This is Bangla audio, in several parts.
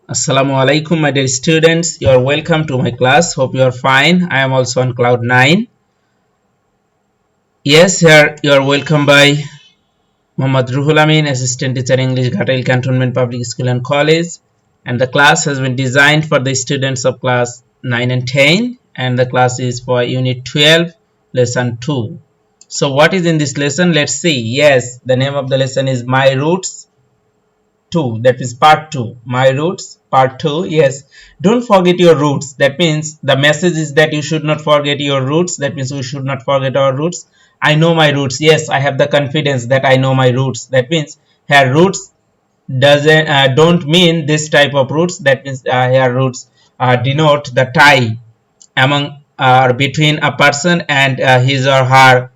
Assalamu alaikum, my dear students. You are welcome to my class. Hope you are fine. I am also on cloud 9. Yes, here you are welcome by Muhammad Ruhul Amin, Assistant Teacher English, Ghatail Cantonment Public School and College. And the class has been designed for the students of class 9 and 10. And the class is for Unit 12, Lesson 2. So what is in this lesson? Let's see. Yes, the name of the lesson is My Roots 2, that is part 2, my roots part 2. Yes, don't forget your roots. That means the message is that you should not forget your roots. That means we should not forget our roots. I know my roots. Yes, I have the confidence that I know my roots. That means here roots doesn't don't mean this type of roots. That means here roots denote the tie among or between a person and his or her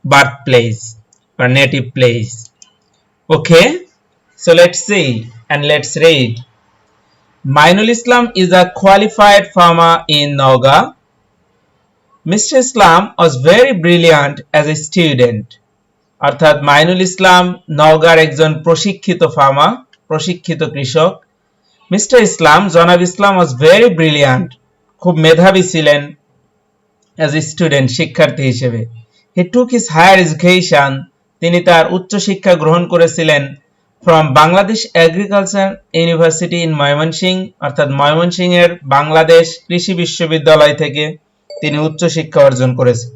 birthplace or native place. Okay, so let's see and let's read. Mainul Islam is a qualified farmer in Nauga. Mr. Islam was very brilliant as a student. অর্থাৎ মাইনুল ইসলাম নওগাঁর একজন প্রশিক্ষিত ফার্মার, প্রশিক্ষিত কৃষক। মিস্টার ইসলাম, জনাব ইসলাম ওয়াজ ভেরি ব্রিলিয়ান্ট, খুব মেধাবী ছিলেন অ্যাজ এ স্টুডেন্ট, শিক্ষার্থী হিসেবে। হি টুক হিজ হায়ার এডুকেশন, তিনি তার উচ্চ শিক্ষা গ্রহণ করেছিলেন from Bangladesh agriculture university in Mymensingh, অর্থাৎ ময়মনসিংহের বাংলাদেশ কৃষি বিশ্ববিদ্যালয় থেকে তিনি উচ্চ শিক্ষা অর্জন করেছেন।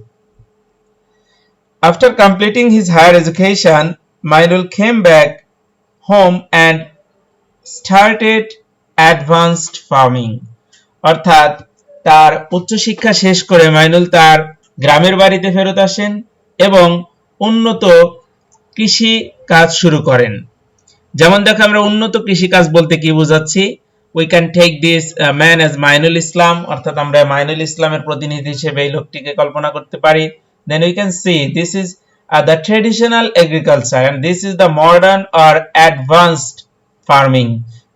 After completing his higher education, Mainul came back home and started advanced farming. অর্থাৎ তার উচ্চশিক্ষা শেষ করে মাইনুল তার গ্রামের বাড়িতে ফেরত আসেন এবং উন্নত কৃষি কাজ শুরু করেন। যেমন দেখো, আমরা উন্নত কৃষি কাজ বলতে কি বোঝাচ্ছি? We can take this man as Mainul ইসলাম, অর্থাৎ আমরা মাইনুল ইসলামের প্রতিনিধি হিসেবে এই লোকটিকে কল্পনা করতে পারি। Then we can see this is the traditional agriculture and this is the modern or advanced farming.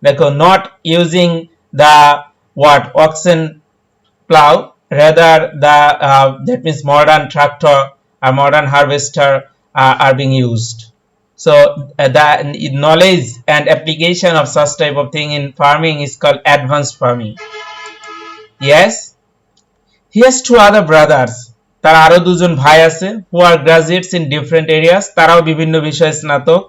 দেখো, not using the oxen plow, rather the that means modern tractor or modern harvester are being used. So the knowledge and application of such type of thing in farming is called advanced farming. Yes, he has two other brothers. তার আরো দুজন ভাই আছে, who are graduates in different areas, তারাও বিভিন্ন বিষয়ে স্নাতক।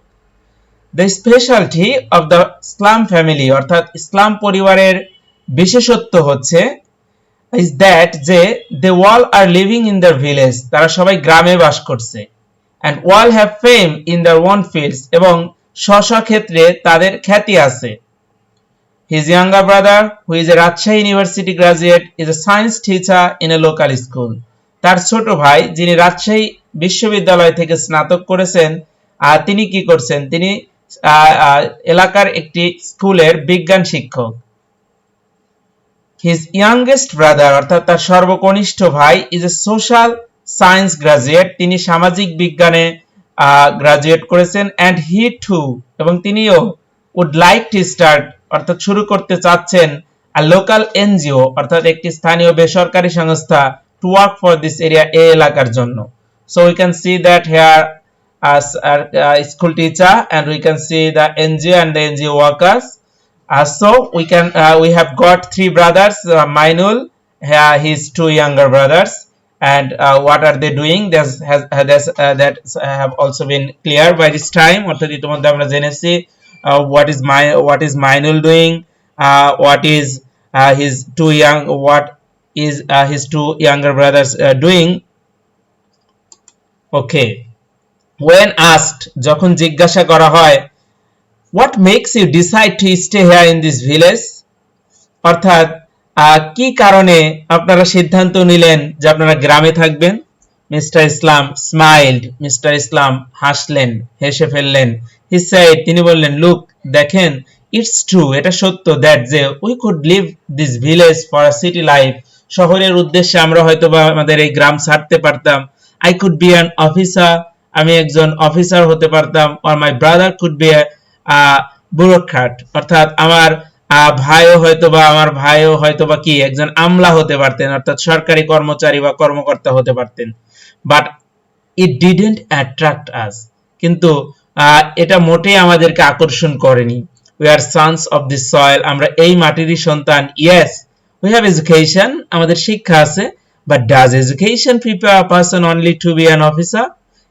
The specialty of the Islam family, অর্থাৎ ইসলাম পরিবারের বিশেষত্ব হচ্ছে is that যে they all are living in their village, তারা সবাই গ্রামে বাস করছে, and all have fame in their own fields, এবং স্ব ক্ষেত্রে তাদের খ্যাতি আছে। His younger brother, who is a Rajshahi University graduate, is a science teacher in a local school. তার ছোট ভাই, যিনি রাজশাহী বিশ্ববিদ্যালয় থেকে স্নাতক করেছেন, তিনি কি করছেন? তিনি এলাকার একটি স্কুলের বিজ্ঞান শিক্ষক। His youngest brother, অর্থাৎ তার সর্বকনিষ্ঠ ভাই, is a social science graduate, তিনি সামাজিক বিজ্ঞানে গ্রাজুয়েট করেছেন, and he too, এবং তিনিও would like to start, অর্থাৎ শুরু করতে চাচ্ছেন a local NGO, অর্থাৎ একটি স্থানীয় বেসরকারি সংস্থা to work for this area, এই এলাকার জন্য। So we can see that here as a school teacher, and we can see the NGO and the NGO workers. So we have got three brothers, Mainul, his two younger brothers, and what are they doing? That have also been clear by this time. অর্থাৎ ইতিমধ্যে আমরা জেনেছি what is Mainul doing, what is his two younger brothers doing. Okay, when asked, যখন জিজ্ঞাসা করা হয়, what makes you decide to stay here in this village, অর্থাৎ কি কারণে আপনারা সিদ্ধান্ত নিলেন যে আপনারা গ্রামে থাকবেন? মিস্টার ইসলাম স্মাইলড, মিস্টার ইসলাম হাসলেন, হেসে ফেললেন। he said, তিনি বললেন, look, দেখেন, it's true, এটা সত্য, that যে we could leave this village for a city life, শহরের উদ্দেশ্যে আমরা হয়তোবা আমাদের এই গ্রাম ছাড়তে পারতাম। I could be an officer, আমি একজন অফিসার হতে পারতাম, or my brother could be a bureaucrat, অর্থাৎ আমার ভাইও হয়তোবা কি একজন আমলা হতে পারতেন, অর্থাৎ সরকারি কর্মচারী বা কর্মকর্তা হতে পারতেন। But it didn't attract us, কিন্তু এটা মোটেই আমাদেরকে আকর্ষণ করেনি। we are sons of the soil, আমরা এই মাটিরই সন্তান। yes we have education, আমাদের শিক্ষা আছে, but does education prepare a person only to be an officer?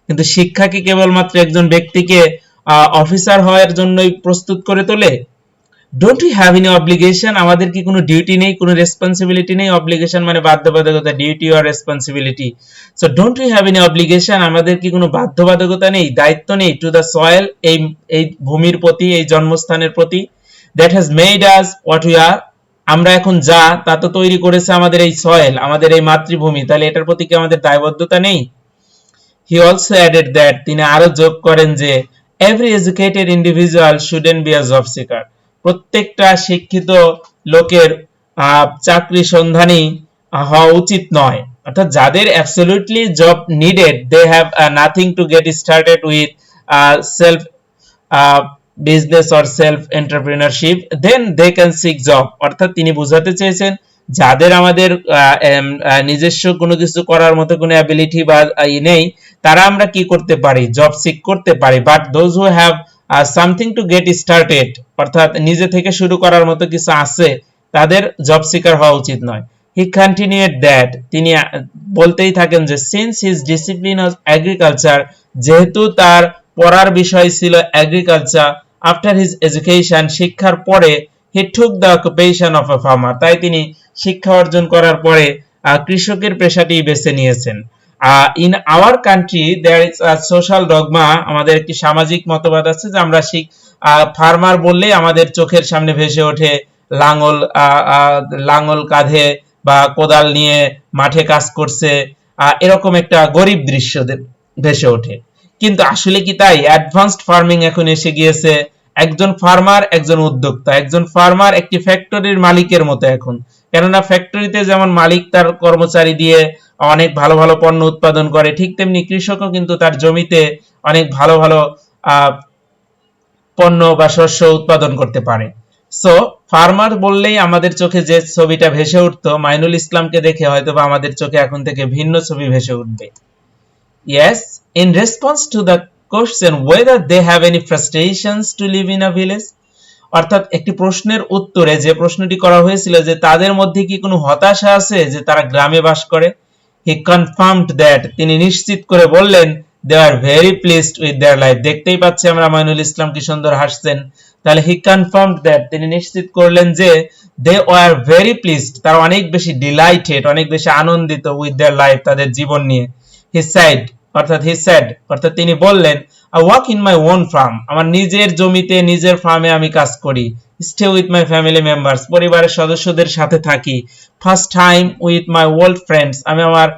কিন্তু শিক্ষা কি কেবলমাত্র একজন ব্যক্তিকে অফিসার হওয়ার জন্যই প্রস্তুত করে তোলে? Don't we have any obligation, আমাদের কি কোনো ডিউটি নেই, কোনো রেসপন্সিবিলিটি নেই? অব্লিগেশন মানে বাধ্যবাধকতা, duty or responsibility. So don't we have any obligation, আমাদের কি কোনো বাধ্যবাধকতা নেই, দায়িত্ব নেই টু দ্য সয়েল, এই এই ভূমির প্রতি, এই জন্মস্থানের প্রতি, that has made us what we are, আমরা এখন যা তা তো তৈরি করেছে আমাদের এই সয়েল, আমাদের এই মাতৃভূমি, তাহলে এটার প্রতি কি আমাদের দায়বদ্ধতা নেই? He also added that, তিনি আরো যোগ করেন যে every educated individual shouldn't be a job seeker, প্রত্যেকটা শিক্ষিত লোকের চাকরি সন্ধানী হওয়া উচিত নয়, অর্থাৎ যাদের absolutely job needed, they have nothing to get started with self business or self entrepreneurship, then they can seek job। অর্থাৎ তিনি বোঝাতে চেয়েছেন যাদের আমাদের নিজস্ব কোনো কিছু করার মতো কোনো অ্যাবিলিটি বা নেই, তারা আমরা কি করতে পারি, জব সিক করতে পারি। But those who have something to get started, অর্থাৎ নিজে থেকে শুরু করার মতো কিছু আছে, তাদের জব সিকার হওয়া উচিত নয়। হি কন্টিনিউড দ্যাট, তিনি বলতেই থাকেন যে since his discipline of agriculture, যেহেতু তার পড়ার বিষয় ছিল এগ্রিকালচার, আফটার হিজ এডুকেশন, শিক্ষার পরে, he took the occupation of a farmer, তাই তিনি শিক্ষা অর্জন করার পরে কৃষকের পেশাটি বেছে নিয়েছেন। In our country there is a social dogma, আমাদের একটি সামাজিক মতবাদ আছে যে আমরা ফার্মার বললেই আমাদের চোখের সামনে ভেসে ওঠে লাঙল কাঁধে বা কোদাল নিয়ে মাঠে কাজ করছে, এরকম একটা গরিব দৃশ্য ভেসে ওঠে। কিন্তু আসলে কি তাই? অ্যাডভান্সড ফার্মিং এখন এসে গিয়েছে, একজন ফার্মার একজন উদ্যোক্তা, একজন ফার্মার একটি ফ্যাক্টরির মালিকের মতো এখন, কেননা ফ্যাক্টরিতে যেমন মালিক তার কর্মচারী দিয়ে অনেক ভালো ভালো পণ্য উৎপাদন করে, ঠিক তেমনি কৃষকও কিন্তু তার জমিতে অনেক ভালো ভালো পণ্য বা শস্য উৎপাদন করতে পারে। সো ফার্মার বললেই আমাদের চোখে যে ছবিটা ভেসে উঠতো মাইনুল ইসলামকে দেখে, হয়তো বা আমাদের চোখে এখন থেকে ভিন্ন ছবি ভেসে উঠবে। Yes, in response to the question whether they have any frustrations to live in a village, অর্থাৎ একটি প্রশ্নের উত্তরে যে প্রশ্নটি করা হয়েছিল যে তাদের মধ্যে কি কোনো হতাশা আছে যে তারা গ্রামে বাস করে, he confirmed that, তিনি নিশ্চিত করে বললেন they are very pleased with their life। দেখতেই পাচ্ছি আমরা মাইনুল ইসলাম কি সুন্দর হাসছেন, তাহলে he confirmed that, তিনি নিশ্চিত করলেন যে they were very pleased, তারা অনেক বেশি delighted, অনেক বেশি আনন্দিত with their life, তাদের জীবন নিয়ে। he said, অর্থাৎ তিনি বললেন I work in my own farm, আমার নিজের জমিতে নিজের ফার্মে আমি কাজ করি, stay with my family members, পরিবারের সদস্যদের সাথে থাকি, first time with my old friends, আমি আমার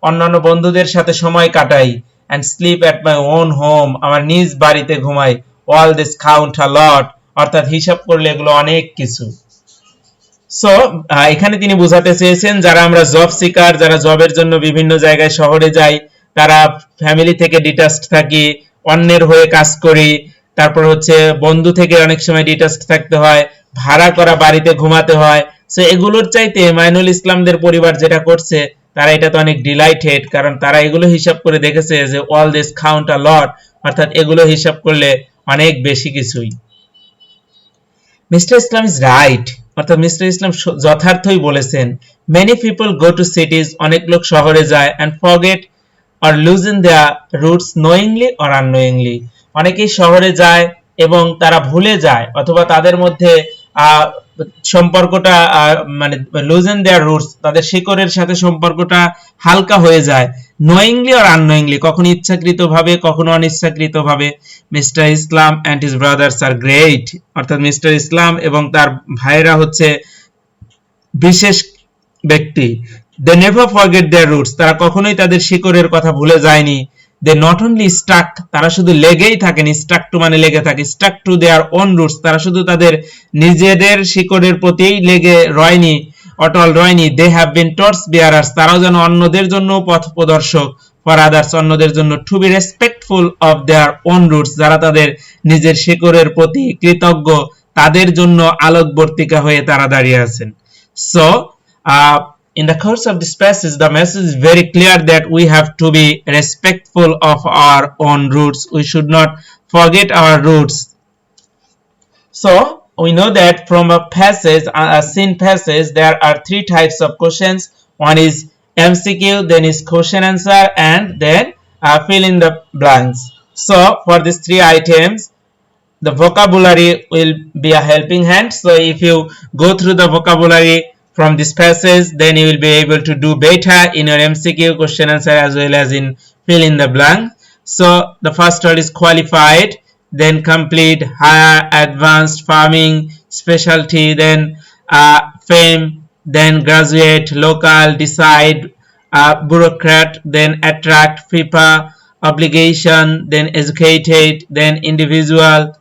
অন্যান্য বন্ধুদের সাথে সময় কাটাই, and sleep at my own home, আমার নিজ বাড়িতে ঘুমাই, all this count a lot, অর্থাৎ হিসাব করলে এগুলো অনেক কিছু। সো এখানে তিনি বোঝাতে চেয়েছেন যারা আমরা জব সিকার, যারা জবের জন্য বিভিন্ন জায়গায় শহরে যাই, তারা ফ্যামিলি থেকে ডিটাচড থাকি, অন্যের হয়ে কাজ করি, তারপর হচ্ছে বন্ধু থেকে অনেক সময় ডিটাচড থাকতে হয়, ভাড়া করা বাড়িতে ঘুমাতে হয়। সো এগুলোর চাইতে মাইনুল ইসলামদের পরিবার যেটা করছে তারা এটা তো অনেক ডিলাইটেড, কারণ তারা এগুলো হিসাব করে দেখেছে যে অল দিস কাউন্ট আ লট, অর্থাৎ এগুলো হিসাব করলে অনেক বেশি কিছুই। মিস্টার ইসলাম ইজ রাইট, অর্থাৎ মিস্টার ইসলাম যথার্থই বলেছেন। মেনি পিপল গো টু সিটিজ, অনেক লোক শহরে যায়, and forget or loosen their roots knowingly or unknowingly, অনেকেই শহরে যায় এবং তারা ভুলে যায় অথবা তাদের মধ্যে সম্পর্কটা মানে loosen their roots, তাদের শিকড়ের সাথে সম্পর্কটা হালকা হয়ে যায়, knowingly or unknowingly, কখনো ইচ্ছাকৃতভাবে কখনো অনিচ্ছাকৃতভাবে। Mister Islam and his brothers are great, অর্থাৎ মিস্টার ইসলাম এবং তার ভাইরা হচ্ছে বিশেষ ব্যক্তি। they never forget their roots, তারা কখনোই তাদের শিকড়ের কথা ভুলে যায়নি। they not only stuck, তারা শুধু লেগেই থাকেনি, stuck to মানে লেগে থাকে, stuck to their own roots, তারা শুধু তাদের নিজেদের শিকড়ের প্রতিই লেগে রয়নি, অটল রয়নি। they have been torch bearers, তারাও যেন অন্যদের জন্য পথ প্রদর্শক, for others, অন্যদের জন্য, to be respectful of their own roots, যারা তাদের নিজের শিকড়ের প্রতি কৃতজ্ঞ, তাদের জন্য আলোকবর্তিকা হয়ে তারা দাঁড়িয়ে আছেন। so in the course of this passage, the message is very clear that we have to be respectful of our own roots. We should not forget our roots. So we know that from a passage, a scene passage, there are three types of questions. One is MCQ, then is question answer, and then fill in the blanks. So for these three items, the vocabulary will be a helping hand. So if you go through the vocabulary from this passage, then you will be able to do better in your MCQ, question answer, as well as in fill in the blank. So the first word is qualified, then complete, higher, advanced, farming, specialty, then fame, then graduate, local, decide, bureaucrat, then attract, FIPA, obligation, then educated, then individual,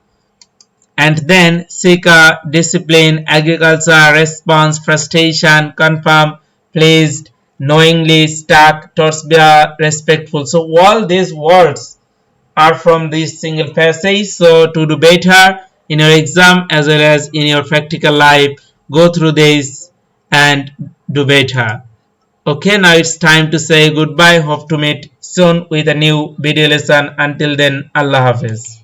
and then seeker, discipline, agriculture, response, frustration, confirm, pleased, knowingly, stuck, towards, respectful. So all these words are from this single passage. So to do better in your exam as well as in your practical life, go through this and do better. Okay, now it's time to say goodbye. Hope to meet soon with a new video lesson. Until then, Allah Hafiz.